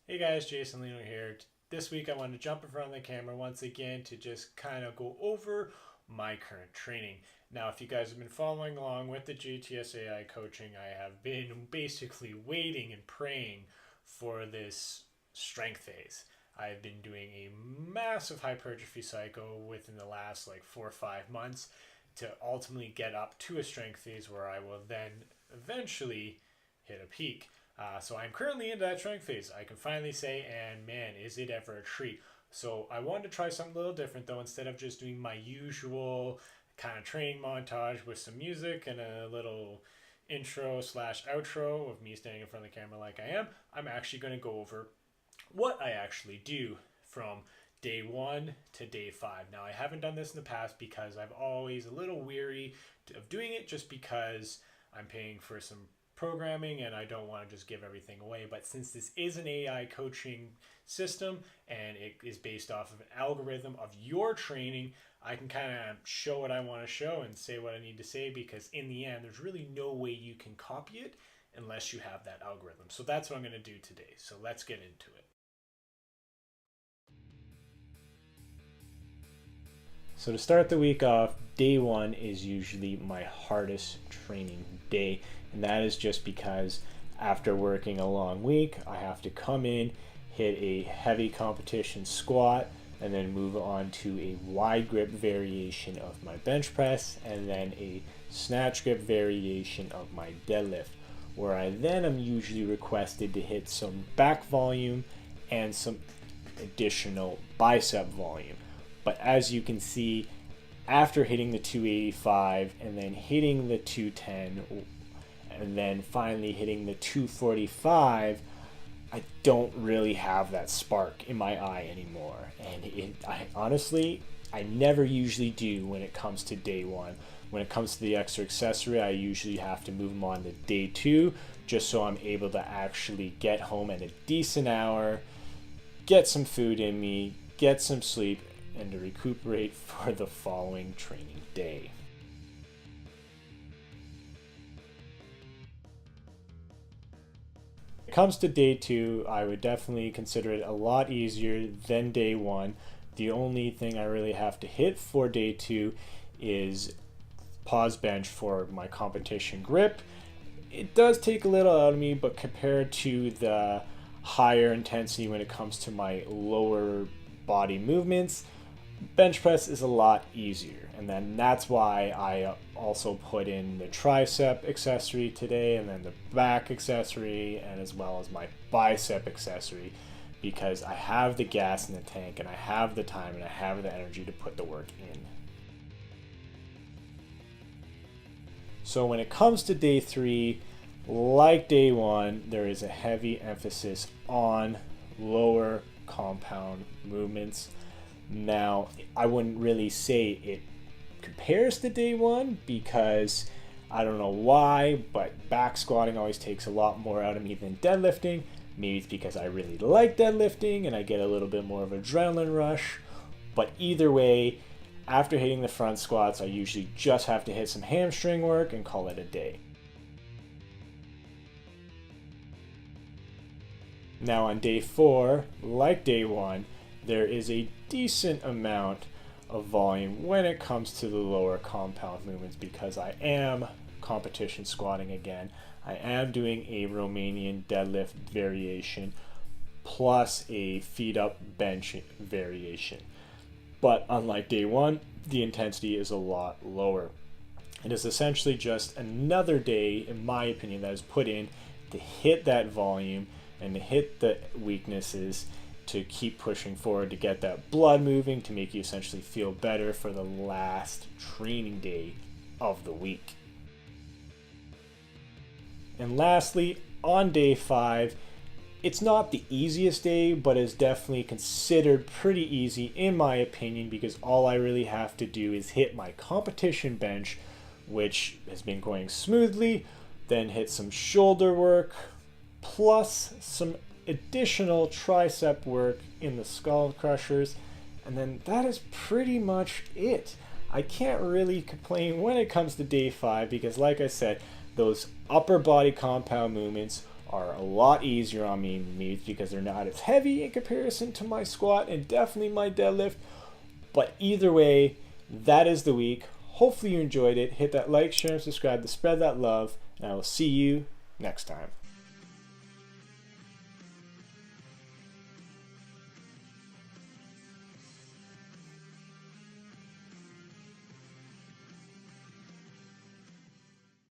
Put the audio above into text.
Hey guys, Jason Lino here. This week I wanted to jump in front of the camera once again to just kind of go over my current training. Now, if you guys have been following along with the GTSAI coaching, I have been basically waiting and praying for this strength phase. I've been doing a massive hypertrophy cycle within the last like 4 or 5 months to ultimately get up to a strength phase where I will then eventually hit a peak. So I'm currently in that strength phase. I can finally say, and man, is it ever a treat. So I wanted to try something a little different though. Instead of just doing my usual kind of training montage with some music and a little intro slash outro of me standing in front of the camera like I am, I'm actually going to go over what I actually do from day one to day five. Now, I haven't done this in the past because I've always a little weary of doing it just because I'm paying for some programming and I don't want to just give everything away. But since this is an AI coaching system and it is based off of an algorithm of your training, I can kind of show what I want to show and say what I need to say because in the end, there's really no way you can copy it unless you have that algorithm. So that's what I'm going to do today. So let's get into it. So to start the week off, day one is usually my hardest training day. And that is just because after working a long week, I have to come in, hit a heavy competition squat, and then move on to a wide grip variation of my bench press, and then a snatch grip variation of my deadlift, where I then am usually requested to hit some back volume and some additional bicep volume. But as you can see, after hitting the 285 and then hitting the 210 and then finally hitting the 245, I don't really have that spark in my eye anymore. And I never usually do when it comes to day one. When it comes to the extra accessory, I usually have to move them on to day two just so I'm able to actually get home at a decent hour, get some food in me, get some sleep, and to recuperate for the following training day. When it comes to day two, I would definitely consider it a lot easier than day one. The only thing I really have to hit for day two is pause bench for my competition grip. It does take a little out of me, but compared to the higher intensity when it comes to my lower body movements, bench press is a lot easier. And then that's why I also put in the tricep accessory today and then the back accessory and as well as my bicep accessory, because I have the gas in the tank and I have the time and I have the energy to put the work in. So when it comes to day three, like day one, there is a heavy emphasis on lower compound movements. Now, I wouldn't really say it compares to day one because I don't know why, but back squatting always takes a lot more out of me than deadlifting. Maybe it's because I really like deadlifting and I get a little bit more of adrenaline rush. But either way, after hitting the front squats, I usually just have to hit some hamstring work and call it a day. Now on day four, like day one, there is a decent amount of volume when it comes to the lower compound movements because I am competition squatting again. I am doing a Romanian deadlift variation plus a feet up bench variation. But unlike day one, the intensity is a lot lower. It is essentially just another day, in my opinion, that is put in to hit that volume and to hit the weaknesses, to keep pushing forward, to get that blood moving, to make you essentially feel better for the last training day of the week. And lastly, on day five, it's not the easiest day, but is definitely considered pretty easy in my opinion because all I really have to do is hit my competition bench, which has been going smoothly, then hit some shoulder work, plus some additional tricep work in the skull crushers, and then that is pretty much it. I can't really complain when it comes to day five because like I said, those upper body compound movements are a lot easier on me in knees because they're not as heavy in comparison to my squat and definitely my deadlift. But either way, that is the week. Hopefully you enjoyed it. Hit that like, share, and subscribe to spread that love, and I will see you next time.